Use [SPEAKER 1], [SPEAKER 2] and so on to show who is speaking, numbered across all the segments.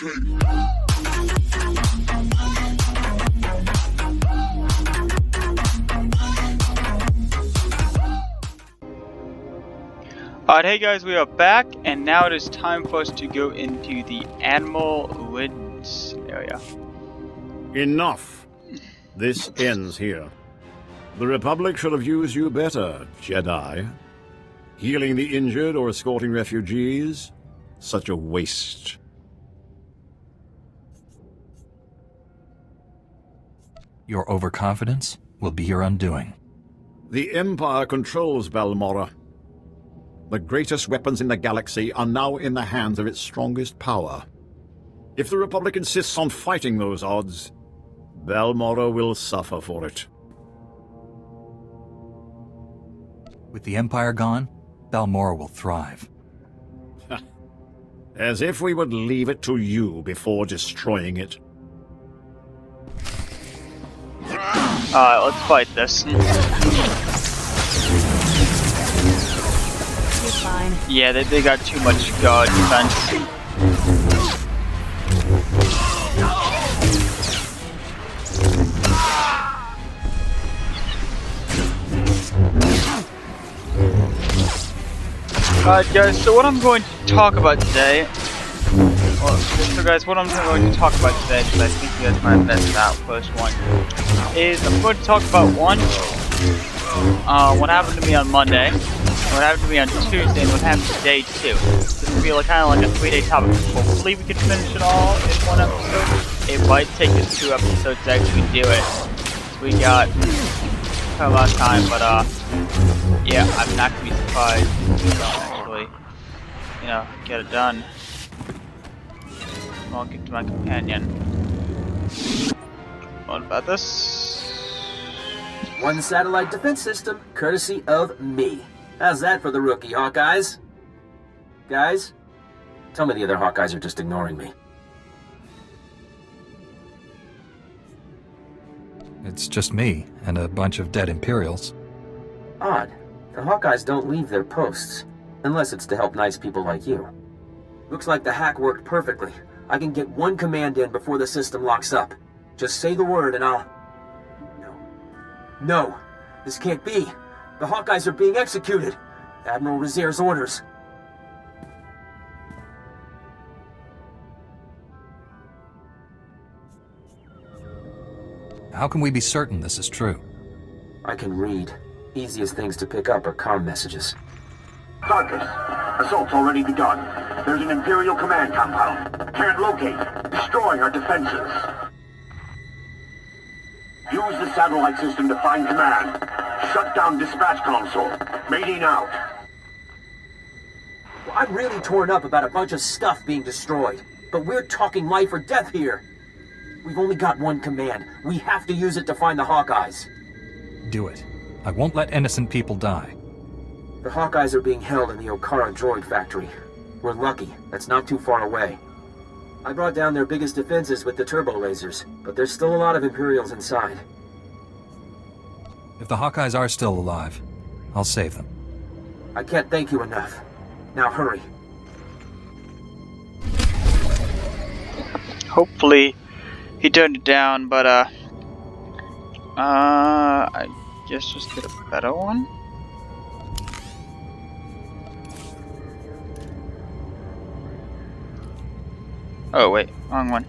[SPEAKER 1] Alright, hey guys, we are back, and now it is time for us to go into the animal woods area.
[SPEAKER 2] Enough. This ends here. The Republic should have used you better, Jedi. Healing the injured or escorting refugees? Such a waste.
[SPEAKER 3] Your overconfidence will be your undoing.
[SPEAKER 2] The Empire controls Balmorra. The greatest weapons in the galaxy are now in the hands of its strongest power. If the Republic insists on fighting those odds, Balmorra will suffer for it.
[SPEAKER 3] With the Empire gone, Balmorra will thrive.
[SPEAKER 2] As if we would leave it to you before destroying it.
[SPEAKER 1] Alright, let's fight this.
[SPEAKER 4] Fine.
[SPEAKER 1] Yeah, they got too much guard defense. Alright guys, so what I'm going to talk about today, because I think you guys might have missed that first one, is I'm going to talk about one, what happened to me on Monday, what happened to me on Tuesday, and what happened today too. This will be like, kind of like a 3-day topic. Hopefully we can finish it all in one episode. It might take us 2 episodes to actually do it. So we got kind of a lot of time, but yeah, I'm not gonna be surprised if we don't actually, get it done. I'll get to my companion. What about this?
[SPEAKER 5] One satellite defense system, courtesy of me. How's that for the rookie, Hawkeyes? Guys? Tell me the other Hawkeyes are just ignoring me.
[SPEAKER 3] It's just me and a bunch of dead Imperials.
[SPEAKER 5] Odd. The Hawkeyes don't leave their posts, unless it's to help nice people like you. Looks like the hack worked perfectly. I can get one command in before the system locks up. Just say the word and I'll... No. This can't be. The Hawkeyes are being executed. Admiral Razier's orders.
[SPEAKER 3] How can we be certain this is true?
[SPEAKER 5] I can read. Easiest things to pick up are comm messages.
[SPEAKER 6] Sarkis, assault's already begun. There's an Imperial command compound. Can't locate. Destroying our defenses. Use the satellite system to find command. Shut down dispatch console. Mating out.
[SPEAKER 5] Well, I'm really torn up about a bunch of stuff being destroyed. But we're talking life or death here. We've only got one command. We have to use it to find the Hawkeyes.
[SPEAKER 3] Do it. I won't let innocent people die.
[SPEAKER 5] The Hawkeyes are being held in the Okara droid factory. We're lucky. That's not too far away. I brought down their biggest defenses with the turbo lasers, but there's still a lot of Imperials inside.
[SPEAKER 3] If the Hawkeyes are still alive, I'll save them.
[SPEAKER 5] I can't thank you enough. Now hurry.
[SPEAKER 1] Hopefully he turned it down, but I guess just get a better one. Oh wait, wrong one.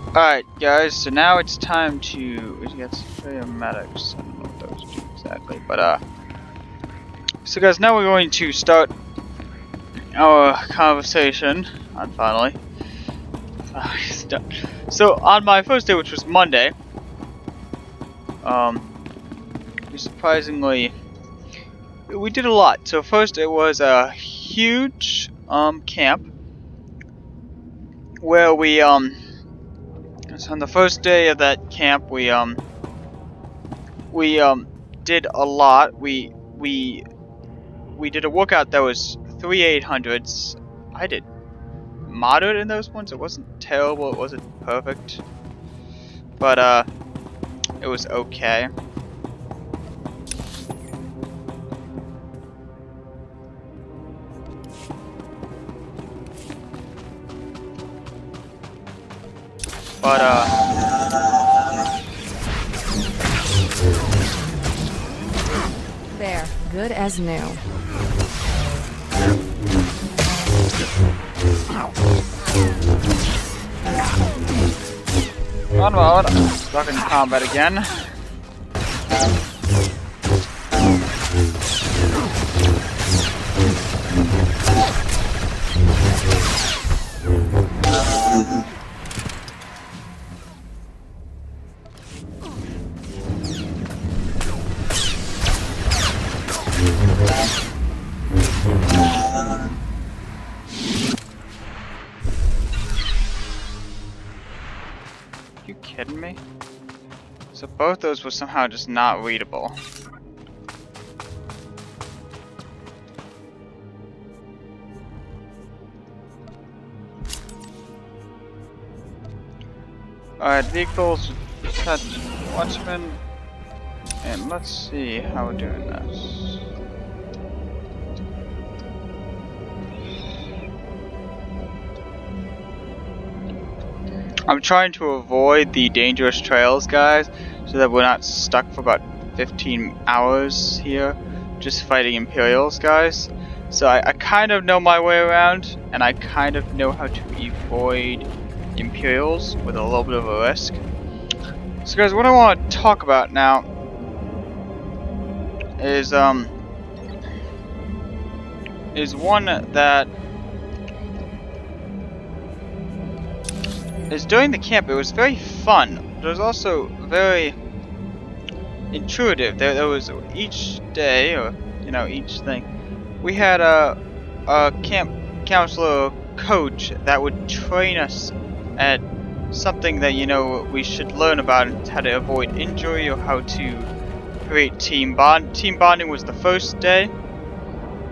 [SPEAKER 1] Alright guys, so now it's time to get paramedics. I don't know what those do exactly, but so guys, now we're going to start our conversation. Finally. So on my first day, which was Monday, surprisingly, we did a lot. So first it was a huge camp where we so on the first day of that camp we did a lot. We did a workout that was 3 800s. I did moderate in those ones. It wasn't terrible, it wasn't perfect, but it was okay. But
[SPEAKER 4] There, good as new.
[SPEAKER 1] one mode, stuck in combat again. You kidding me? So both those were somehow just not readable. Alright, vehicles, set watchman, and let's see how we're doing this. I'm trying to avoid the dangerous trails, guys, so that we're not stuck for about 15 hours here, just fighting Imperials, guys. So I kind of know my way around, and I kind of know how to avoid Imperials with a little bit of a risk. So guys, what I want to talk about now is one that is during the camp. It was very fun, but it was also very intuitive. There was each day, or you know, each thing, we had a camp counselor coach that would train us at something that, you know, we should learn about, how to avoid injury or how to create team bond. Team bonding was the first day.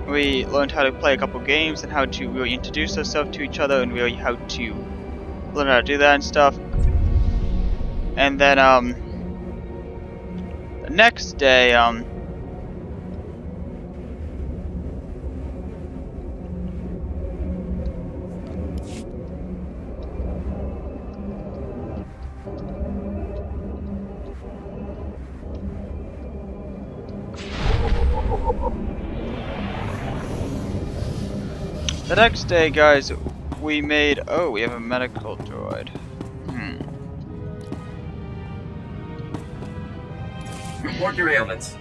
[SPEAKER 1] We learned how to play a couple games and how to really introduce ourselves to each other and really how to learn how to do that and stuff. And then the next day guys, we made, oh, we have a medical droid.
[SPEAKER 5] Report your ailments.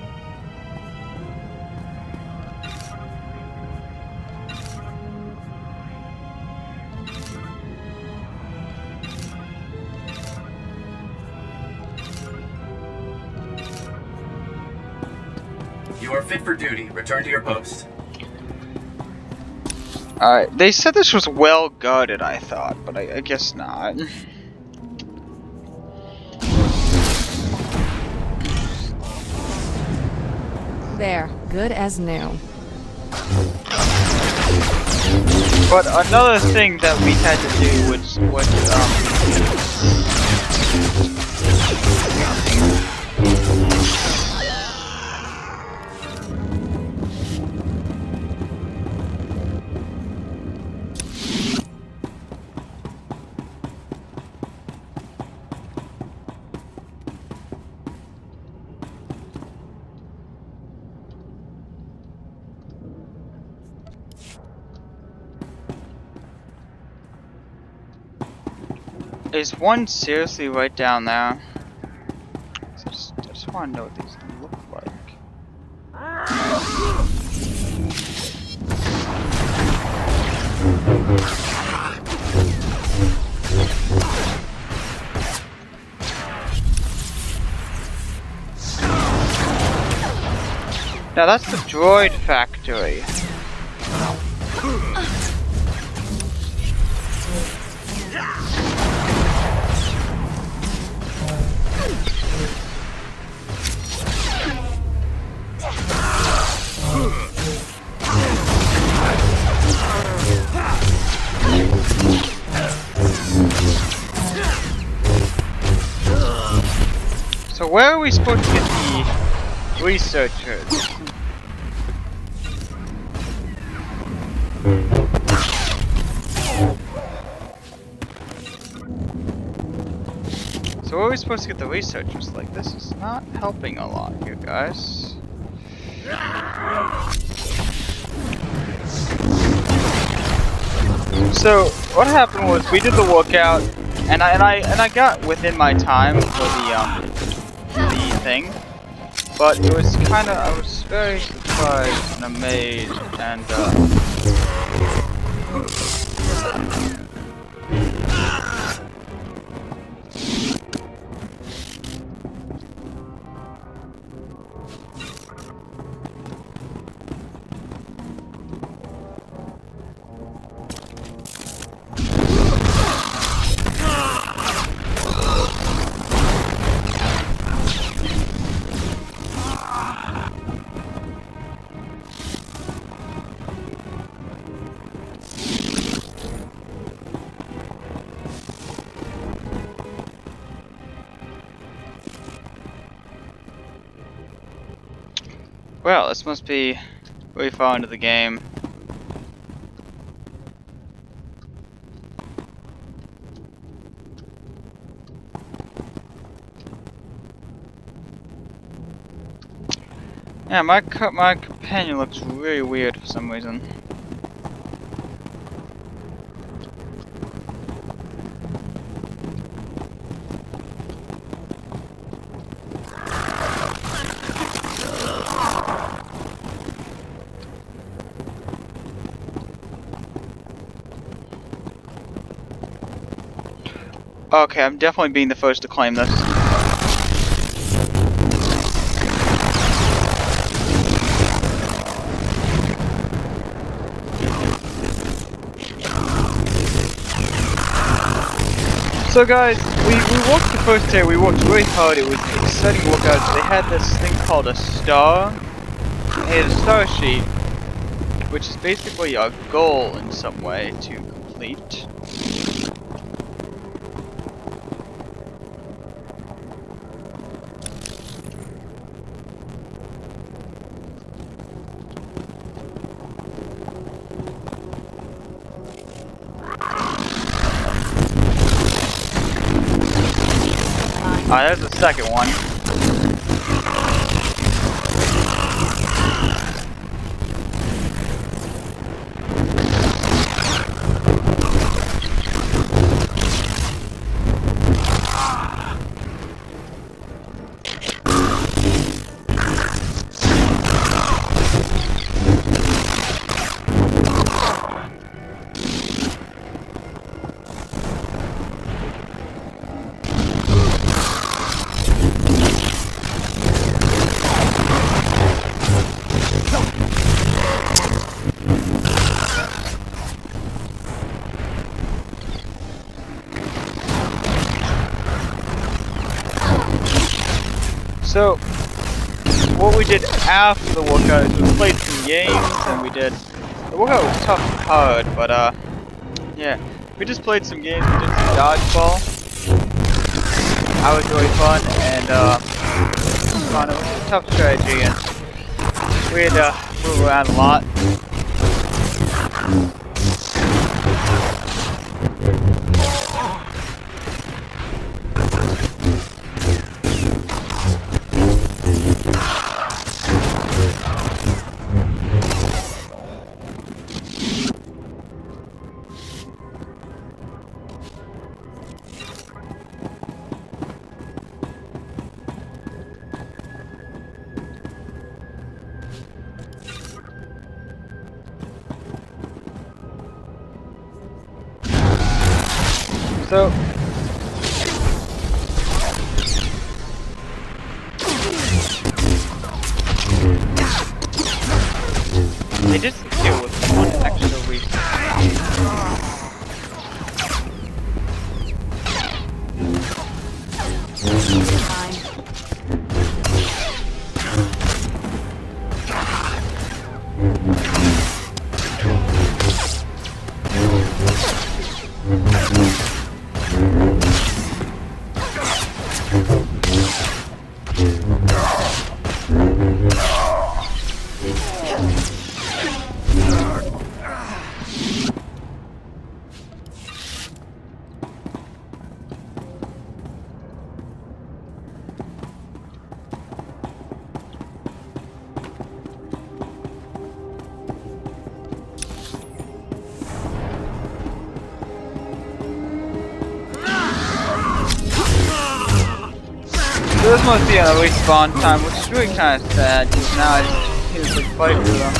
[SPEAKER 5] You are fit for duty. Return to your post.
[SPEAKER 1] Alright, they said this was well guarded, I thought, but I guess not.
[SPEAKER 4] There, good as new.
[SPEAKER 1] But another thing that we had to do was is one seriously right down there? I just want to know what these look like. Now that's the droid factory. So where are we supposed to get the researchers? So where are we supposed to get the researchers? Like, this is not helping a lot here, guys. So what happened was we did the workout, and I got within my time for the thing, but it was kind of, I was very surprised and amazed, and well, this must be very far into the game. Yeah, my companion looks really weird for some reason. Okay, I'm definitely being the first to claim this. So guys, we worked the first day, we worked really hard, it was an exciting workout. They had this thing called a star. They had a star sheet, which is basically a goal in some way to complete. There's the second one. So, what we did after the workout is we played some games, and we did, the workout was tough and hard, but yeah, we just played some games, we did some dodgeball. That was really fun, and it was a tough strategy, and we had to move around a lot. So, they just deal with one extra reason. this must be on a respawn time, which is really kind of sad, because now I just hear the fight for them.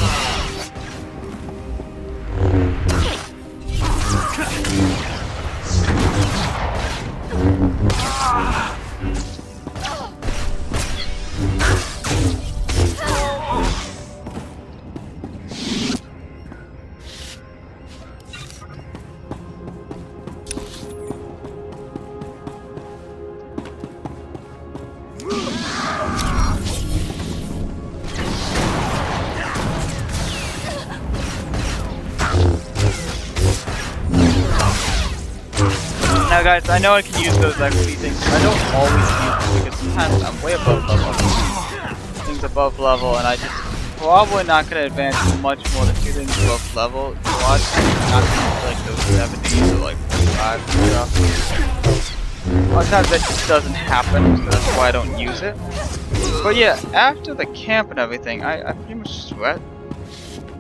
[SPEAKER 1] Now guys, I know I can use those equity things, but I don't always use them because sometimes I'm way above level. Things above level, and I just probably not going to advance much more than 2 things above level. So a lot of times I'm not going to use like those 70s or like 45 and stuff. A lot of times that just doesn't happen, so that's why I don't use it. But yeah, after the camp and everything, I pretty much sweat.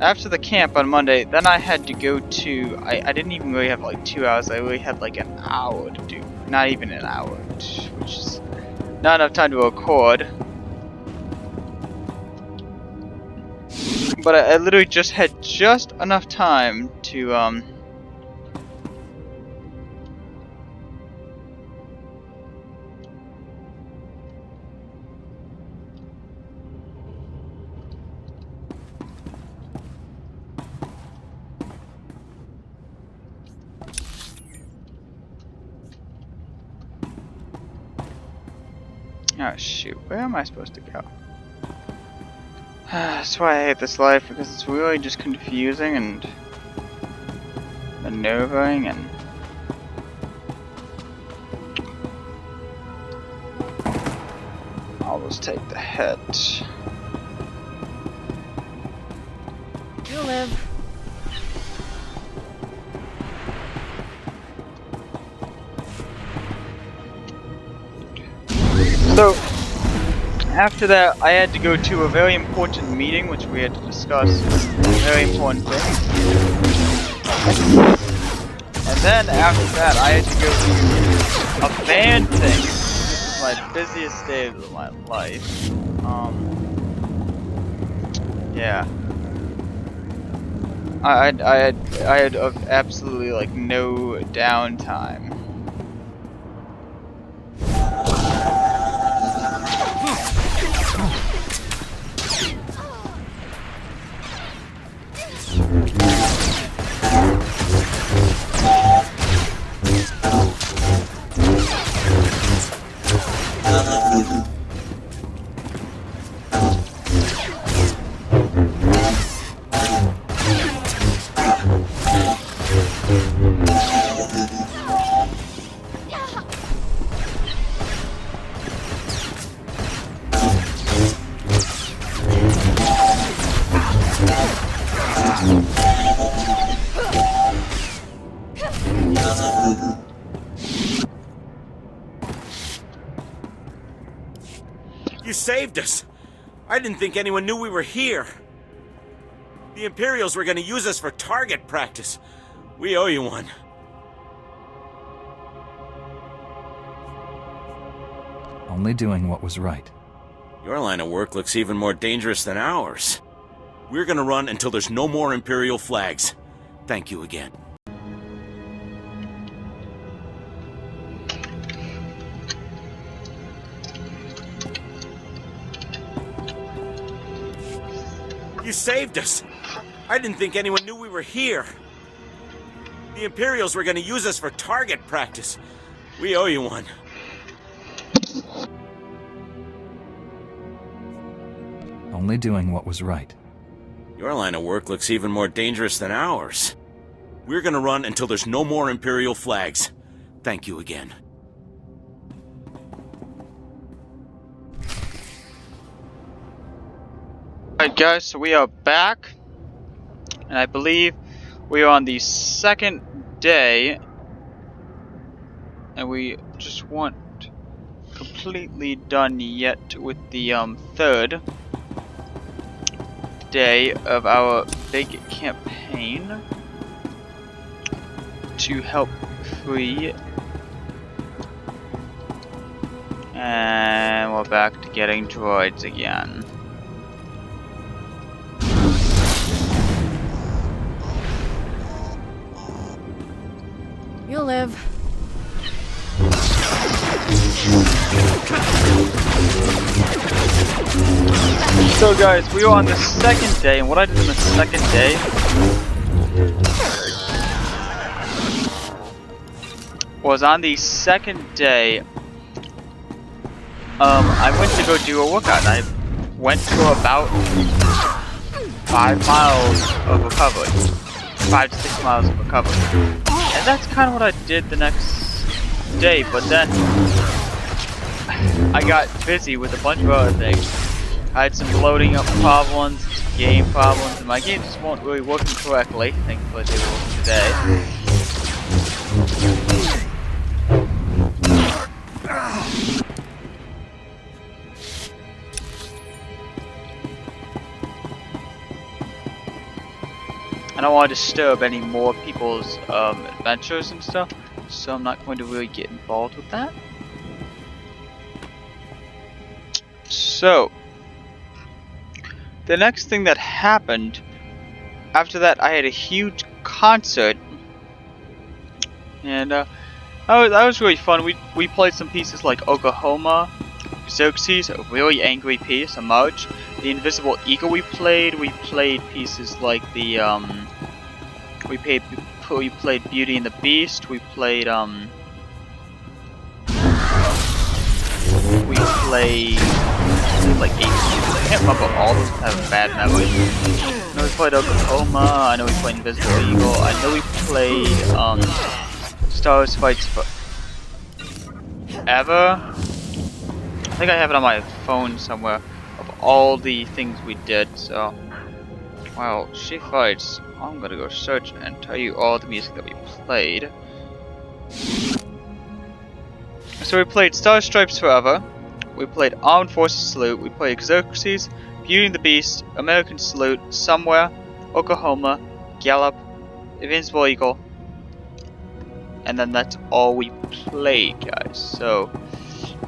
[SPEAKER 1] After the camp on Monday, then I had to go to, I didn't even really have like 2 hours, I really had like an hour to do, not even an hour, which is not enough time to record. But I literally just had just enough time to, oh shoot, where am I supposed to go? That's why I hate this life, because it's really just confusing and maneuvering and I'll just take the hit.
[SPEAKER 4] You'll live.
[SPEAKER 1] So, after that, I had to go to a very important meeting, which we had to discuss very important things. And then after that, I had to go to a band thing. This is my busiest day of my life. Yeah. I had absolutely like no downtime.
[SPEAKER 7] You saved us! I didn't think anyone knew we were here. The Imperials were gonna use us for target practice. We owe you one.
[SPEAKER 3] Only doing what was right.
[SPEAKER 7] Your line of work looks even more dangerous than ours. We're gonna run until there's no more Imperial flags. Thank you again. You saved us! I didn't think anyone knew we were here. The Imperials were gonna use us for target practice. We owe you one.
[SPEAKER 3] Only doing what was right.
[SPEAKER 7] Your line of work looks even more dangerous than ours. We're gonna run until there's no more Imperial flags. Thank you again.
[SPEAKER 1] Alright guys, so we are back, and I believe we are on the second day, and we just weren't completely done yet with the third day of our big campaign to help free And we're back to getting droids again.
[SPEAKER 4] You'll live.
[SPEAKER 1] So guys, we were on the second day, and what I did on the second day was on the second day, I went to go do a workout, and I went to about 5 miles of recovery. 5 to 6 miles of recovery. And that's kind of what I did the next day, but then I got busy with a bunch of other things. I had some loading up problems, some game problems, and my games just weren't really working correctly. Thankfully they were working today. I don't want to disturb any more people's adventures and stuff, so I'm not going to really get involved with that. So, the next thing that happened, after that I had a huge concert, and that was really fun. We played some pieces like Oklahoma, Xerxes, a really angry piece, a march, the Invisible Eagle we played pieces like the we played Beauty and the Beast, we played like 8 pieces. I can't remember all of them, I have a bad memory. I know we played Oklahoma, I know we played Invisible Eagle, I know we played Star Wars Fights Forever. I think I have it on my phone somewhere of all the things we did, so while she fights, I'm gonna go search and tell you all the music that we played. So we played Star Stripes Forever, we played Armed Forces Salute, we played Xerxes, Beauty and the Beast, American Salute, Somewhere, Oklahoma, Gallup, Invincible Eagle, and then that's all we played, guys. So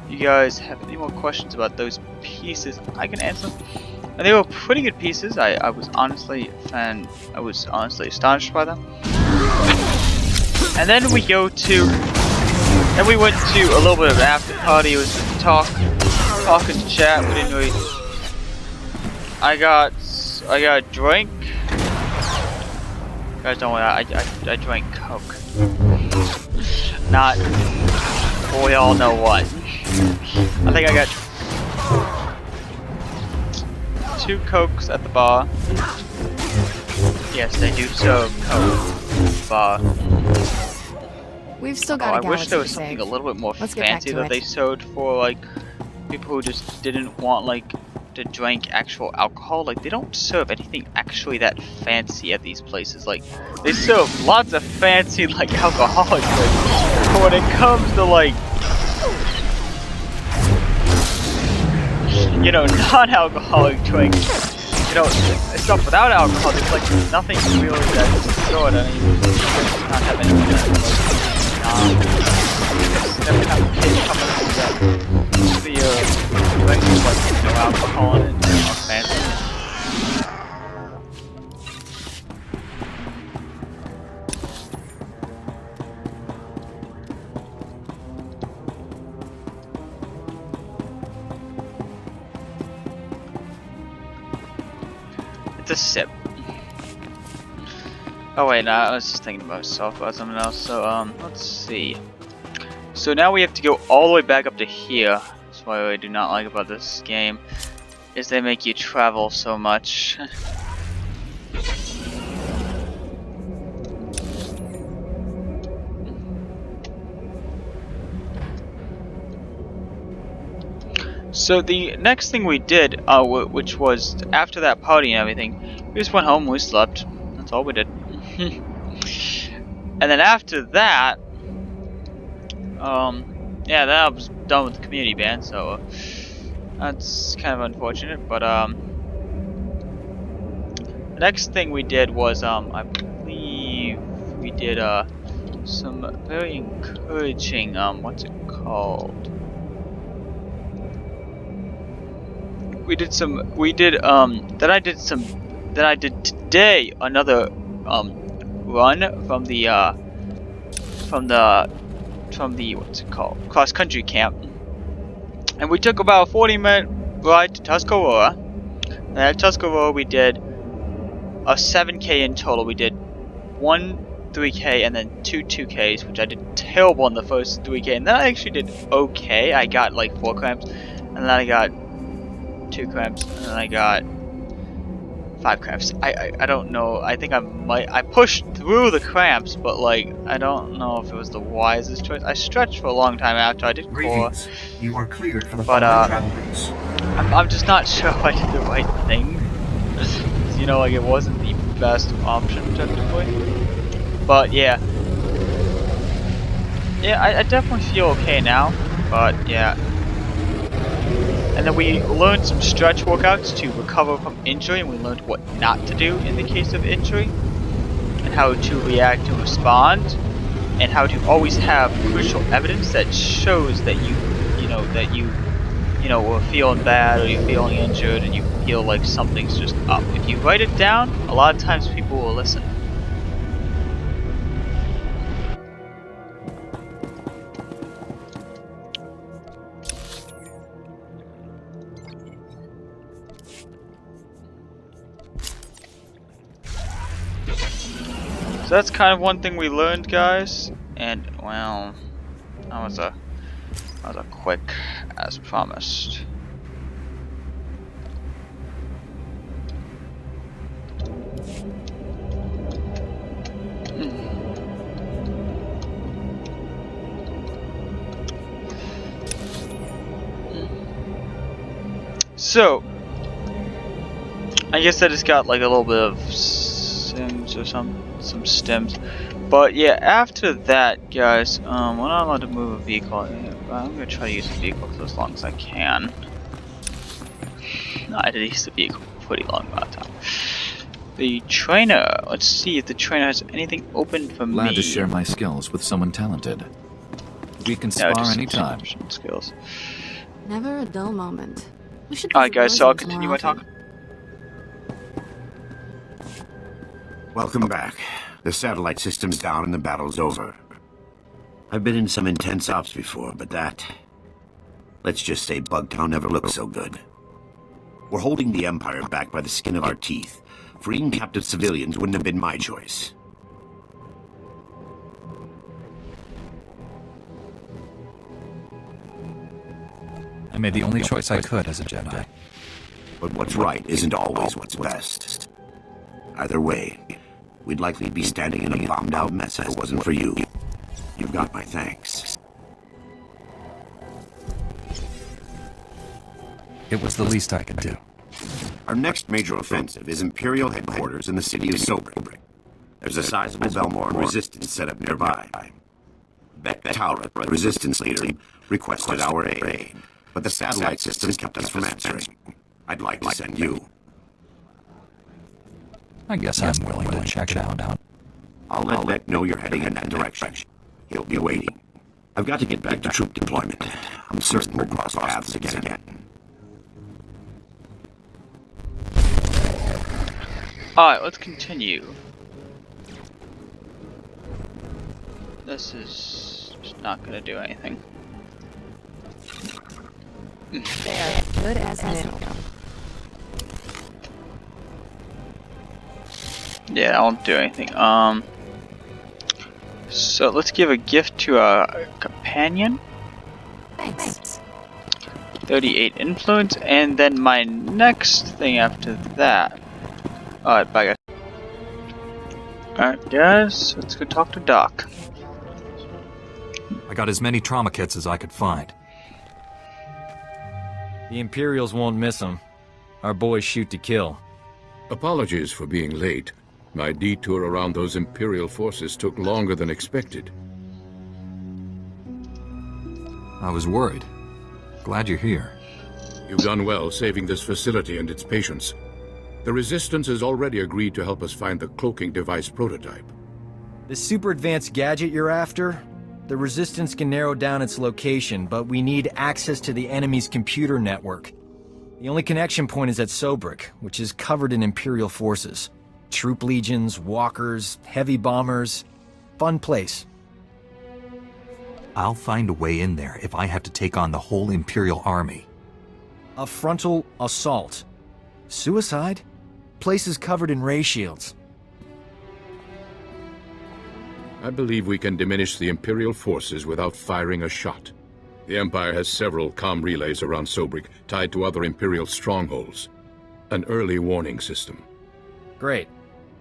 [SPEAKER 1] if you guys have any more questions about those pieces, I can answer them. And they were pretty good pieces. I was honestly astonished by them. And then we went to a little bit of an after party. It was talk and chat. We didn't really. I got a drink. You guys don't want that. I drank Coke. Not. Well, we all know what. I think I got 2 Cokes at the bar. Yes, they do serve Coke at the bar.
[SPEAKER 4] We've still got
[SPEAKER 1] I
[SPEAKER 4] a galaxy
[SPEAKER 1] wish there was
[SPEAKER 4] to
[SPEAKER 1] something
[SPEAKER 4] save.
[SPEAKER 1] a little bit more
[SPEAKER 4] Let's get back
[SPEAKER 1] fancy
[SPEAKER 4] to
[SPEAKER 1] that
[SPEAKER 4] it.
[SPEAKER 1] they served for like people who just didn't want like to drink actual alcohol. Like they don't serve anything actually that fancy at these places. Like they serve lots of fancy like alcoholic drinks, but when it comes to like non-alcoholic drinks, stuff without alcohol, there's like nothing really that's good. I mean, not have any never have a kid come in with the drink with like no alcohol in it, not fancy. It's a sip. Oh wait, no, I was just thinking about something else. So let's see. So now we have to go all the way back up to here. That's what I do not like about this game, is they make you travel so much. So the next thing we did, which was after that party and everything, we just went home, we slept. That's all we did. And then after that, yeah, then I was done with the community band, so that's kind of unfortunate. But the next thing we did was, I believe we did some very encouraging, what's it called? then I did today another run from the what's it called, cross country camp, and we took about a 40-minute ride to Tuscarora. And at Tuscarora we did a 7K in total. We did one 3K and then two 2Ks, which I did terrible on the first 3K, and then I actually did okay. I got like 4 cramps, and then I got 2 cramps, and then I got 5 cramps. I don't know. I think I pushed through the cramps, but like I don't know if it was the wisest choice. I stretched for a long time after I did core,
[SPEAKER 6] You are cleared for the
[SPEAKER 1] but
[SPEAKER 6] following travel routes.
[SPEAKER 1] I'm just not sure if I did the right thing. You know, like it wasn't the best option technically. But yeah, I definitely feel okay now. But yeah. And then we learned some stretch workouts to recover from injury, and we learned what not to do in the case of injury, and how to react and respond, and how to always have crucial evidence that shows that you were feeling bad or you're feeling injured and you feel like something's just up. If you write it down, a lot of times people will listen. So that's kind of one thing we learned, guys, and well, that was a quick as promised. So I guess I just got like a little bit of sims or some stems, but yeah, after that, guys, we're not allowed to move a vehicle. I'm gonna try to use the vehicle for as long as I can. No, I did use the vehicle for a pretty long amount of time. The trainer, let's see if the trainer has anything open for me.
[SPEAKER 8] Glad to share my skills with someone talented. We can spar anytime.
[SPEAKER 1] Skills.
[SPEAKER 4] Never a dull moment. We should.
[SPEAKER 1] Alright, guys, so I'll continue my talk.
[SPEAKER 6] Welcome back. The satellite system's down and the battle's over. I've been in some intense ops before, but that... let's just say Bugtown never looked so good. We're holding the Empire back by the skin of our teeth. Freeing captive civilians wouldn't have been my choice.
[SPEAKER 3] I made the only choice I could as a Jedi.
[SPEAKER 6] But what's right isn't always what's best. Either way, we'd likely be standing in a bombed-out mess if it wasn't for you. You've got my thanks.
[SPEAKER 3] It was the least I could do.
[SPEAKER 6] Our next major offensive is Imperial headquarters in the city of Sobrik. There's a sizable Velmoran resistance set up nearby. Beck Taura, the resistance leader, requested our aid, but the satellite systems kept us from answering. I'd like to send you.
[SPEAKER 3] I guess I'm willing to check it out.
[SPEAKER 6] I'll let Beck know you're heading in that direction. He'll be waiting. I've got to get back to troop deployment. I'm certain we'll cross paths again.
[SPEAKER 1] Alright, let's continue. This is just not gonna do anything.
[SPEAKER 4] They are good as new.
[SPEAKER 1] Yeah, that won't do anything. So let's give a gift to a companion.
[SPEAKER 4] Thanks.
[SPEAKER 1] 38 influence, and then my next thing after that. Alright, bye guys. Alright guys, let's go talk to Doc.
[SPEAKER 3] I got as many trauma kits as I could find.
[SPEAKER 9] The Imperials won't miss them. Our boys shoot to kill.
[SPEAKER 10] Apologies for being late. My detour around those Imperial forces took longer than expected.
[SPEAKER 3] I was worried. Glad you're here.
[SPEAKER 10] You've done well saving this facility and its patients. The Resistance has already agreed to help us find the cloaking device prototype.
[SPEAKER 9] The super advanced gadget you're after? The Resistance can narrow down its location, but we need access to the enemy's computer network. The only connection point is at Sobrik, which is covered in Imperial forces. Troop legions, walkers, heavy bombers. Fun place.
[SPEAKER 3] I'll find a way in there if I have to take on the whole Imperial army.
[SPEAKER 9] A frontal assault. Suicide? Place is covered in ray shields.
[SPEAKER 10] I believe we can diminish the Imperial forces without firing a shot. The Empire has several comm relays around Sobrik tied to other Imperial strongholds. An early warning system.
[SPEAKER 9] Great.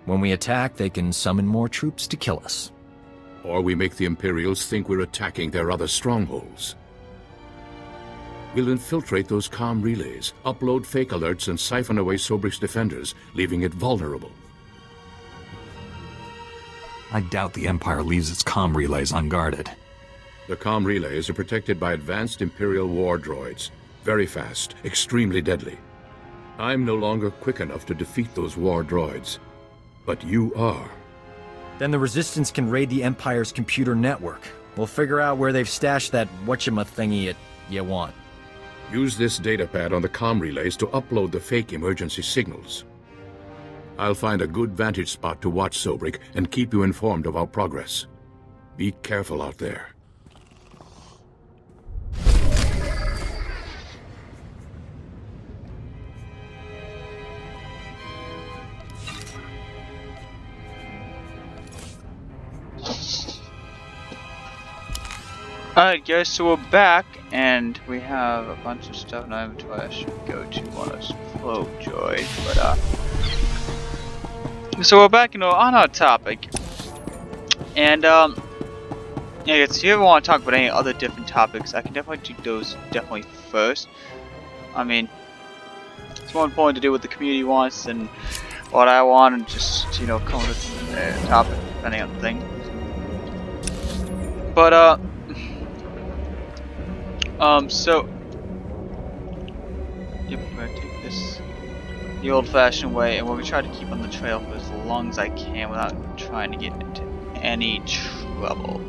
[SPEAKER 9] When we attack, they can summon more troops to kill us.
[SPEAKER 10] Or we make the Imperials think we're attacking their other strongholds. We'll infiltrate those comm relays, upload fake alerts, and siphon away Sobrik's defenders, leaving it vulnerable.
[SPEAKER 3] I doubt the Empire leaves its comm relays unguarded.
[SPEAKER 10] The comm relays are protected by advanced Imperial war droids. Very fast, extremely deadly. I'm no longer quick enough to defeat those war droids. But you are.
[SPEAKER 9] Then the Resistance can raid the Empire's computer network. We'll figure out where they've stashed that whatchama-thingy you want.
[SPEAKER 10] Use this datapad on the comm relays to upload the fake emergency signals. I'll find a good vantage spot to watch Sobrik and keep you informed of our progress. Be careful out there.
[SPEAKER 1] Alright guys, so we're back, and we have a bunch of stuff in our inventory. I should go to one of those flow droids, but so we're back, on our topic. And yeah, if you ever want to talk about any other different topics, I can definitely do those first. I mean, it's more important to do what the community wants than what I want, and just, come with a topic depending on the thing. But so, yep, we're gonna take this the old-fashioned way, and we're gonna try to keep on the trail for as long as I can without trying to get into any trouble.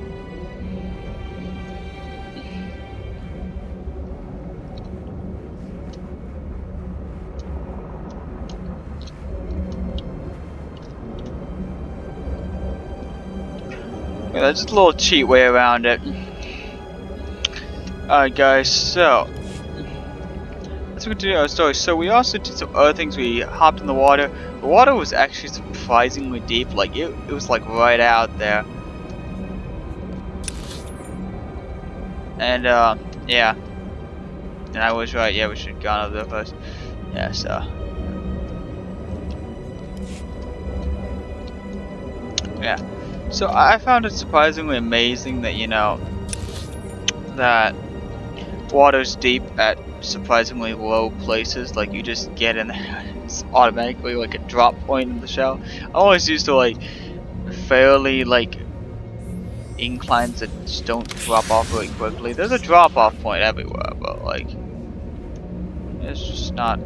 [SPEAKER 1] Yeah, that's just a little cheat way around it. Alright guys, so let's continue our story. So we also did some other things. We hopped in the water. The water was actually surprisingly deep. Like it was like right out there. And yeah. And I was right, yeah, we should have gone over there first. Yeah, so yeah. So I found it surprisingly amazing that, that water's deep at surprisingly low places. Like you just get in there, it's automatically like a drop point in the shell. I always used to like fairly like inclines that just don't drop off really quickly. There's a drop off point everywhere, but like it's just not.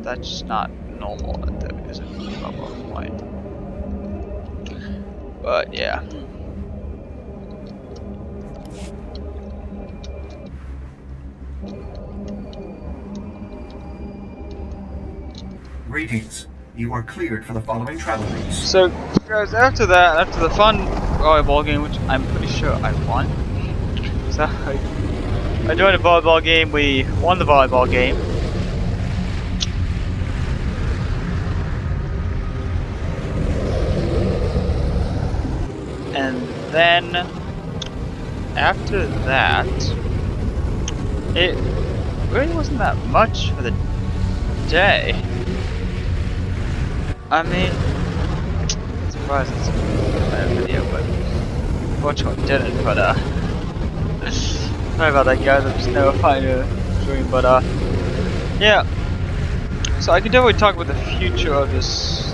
[SPEAKER 1] That's just not normal that there is a drop off point. But yeah.
[SPEAKER 11] Greetings. You are cleared for the following travel routes.
[SPEAKER 1] So, guys, after the fun volleyball game, which I'm pretty sure I won. So, I joined a volleyball game. We won the volleyball game. And then, after that, it really wasn't that much for the day. I mean, I'm surprised it's a video, but unfortunately didn't. But sorry about that, guys. I'm just never finding a stream, but yeah. So I can definitely talk about the future of this,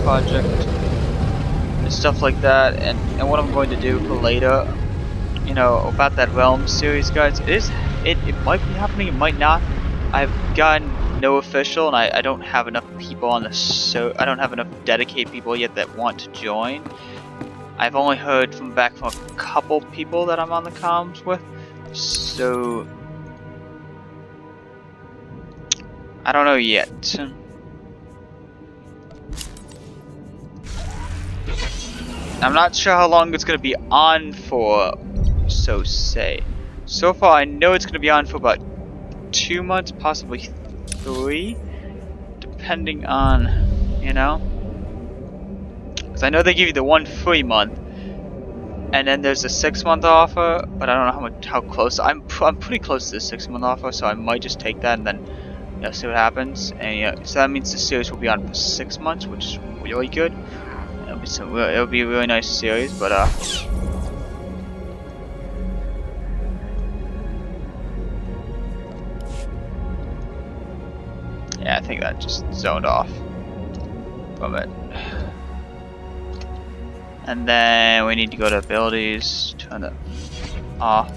[SPEAKER 1] project and stuff like that, and what I'm going to do for later. About that Realm series, guys. It might be happening. It might not. I've gotten no official, and I don't have enough people on this, so I don't have enough dedicated people yet that want to join. I've only heard back from a couple people that I'm on the comms with, so I don't know yet. I'm not sure how long it's gonna be on for, so far I know it's gonna be on for about 2 months, possibly 3, depending on, you know, because I know they give you the 1 free month, and then there's a 6-month offer, but I don't know how close. I'm pretty close to the 6-month offer, so I might just take that and then, you know, see what happens. And yeah, so that means the series will be on for 6 months, which is really good. It'll be a really nice series, but yeah, I think that just zoned off from it. And then we need to go to abilities, turn it off.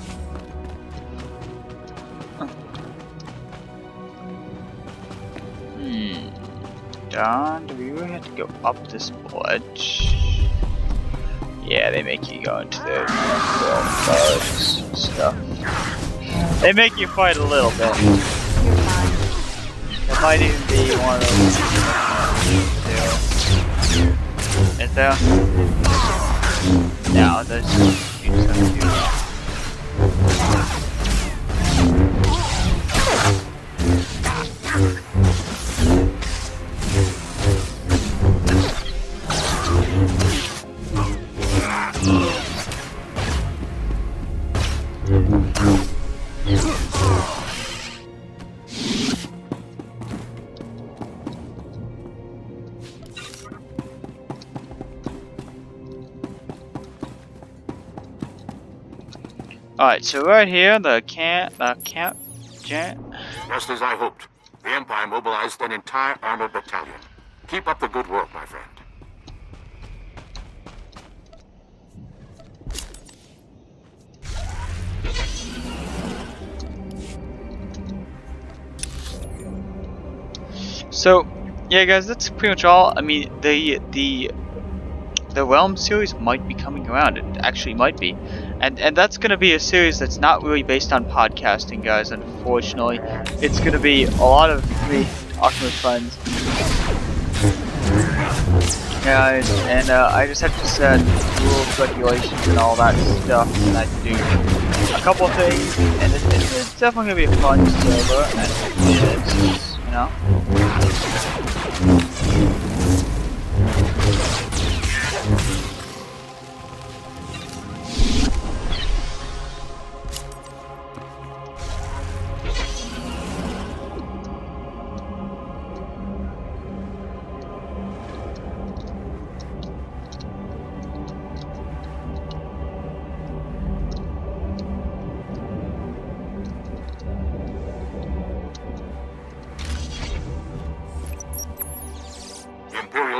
[SPEAKER 1] Don, do we really have to go up this ledge? Yeah, they make you go into the stuff. They make you fight a little bit. It might even be one of those. Is there? No, there's you just have to do that. Alright, so right here, the camp,
[SPEAKER 6] Just as I hoped. The Empire mobilized an entire armored battalion. Keep up the good work, my friend.
[SPEAKER 1] So, yeah, guys, that's pretty much all. I mean, the Realm series might be coming around. It actually might be, and that's gonna be a series that's not really based on podcasting, guys. Unfortunately, it's gonna be a lot of me talking with friends, guys, and I just have to set rules, regulations, and all that stuff, and I have to do a couple things, and it's definitely gonna be a fun server, and it is, you know.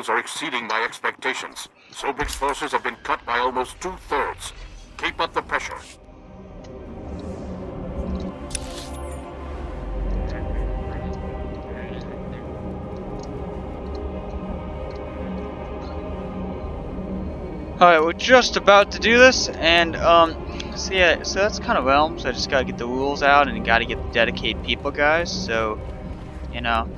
[SPEAKER 6] Are exceeding my expectations. Sobrik's forces have been cut by almost 2/3. Keep up the pressure.
[SPEAKER 1] Alright, we're just about to do this, and so yeah, so that's kind of Realms. I just gotta get the rules out and gotta get the dedicated people, guys, so, you know.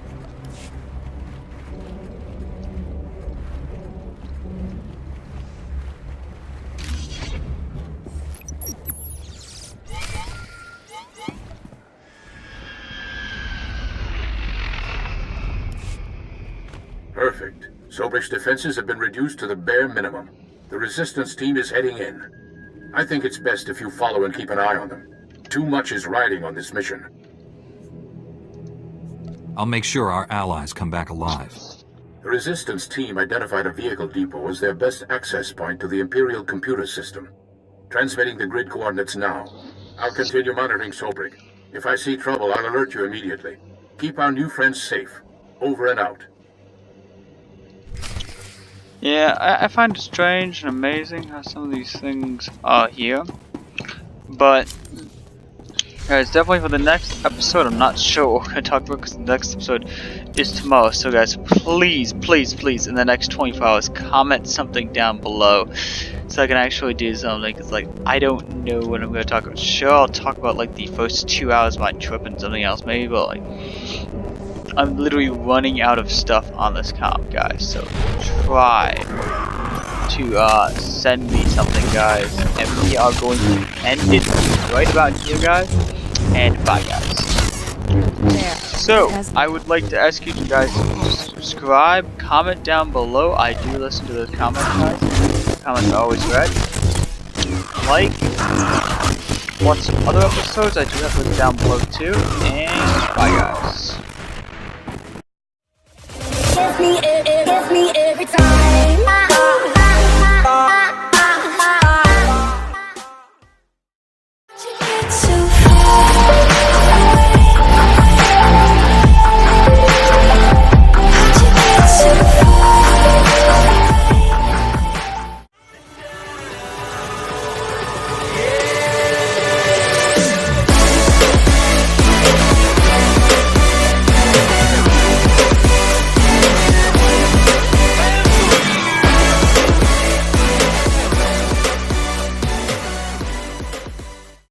[SPEAKER 6] Perfect. Sobrik's defenses have been reduced to the bare minimum. The resistance team is heading in. I think it's best if you follow and keep an eye on them. Too much is riding on this mission.
[SPEAKER 3] I'll make sure our allies come back alive.
[SPEAKER 6] The resistance team identified a vehicle depot as their best access point to the Imperial computer system. Transmitting the grid coordinates now. I'll continue monitoring Sobrik. If I see trouble, I'll alert you immediately. Keep our new friends safe. Over and out.
[SPEAKER 1] Yeah, I find it strange and amazing how some of these things are here. But, guys, definitely for the next episode, I'm not sure what we're going to talk about because the next episode is tomorrow. So, guys, please, please, please, in the next 24 hours, comment something down below so I can actually do something. Because, like, I don't know what I'm going to talk about. Sure, I'll talk about, like, the first 2 hours of my trip and something else maybe, but, like, I'm literally running out of stuff on this comp, guys. So try to send me something, guys, and we are going to end it right about here, guys. And bye, guys. So I would like to ask you guys to subscribe, comment down below. I do listen to those comments, guys. Comments are always read. Like, watch some other episodes. I do have links down below too. And bye, guys.
[SPEAKER 12] Give me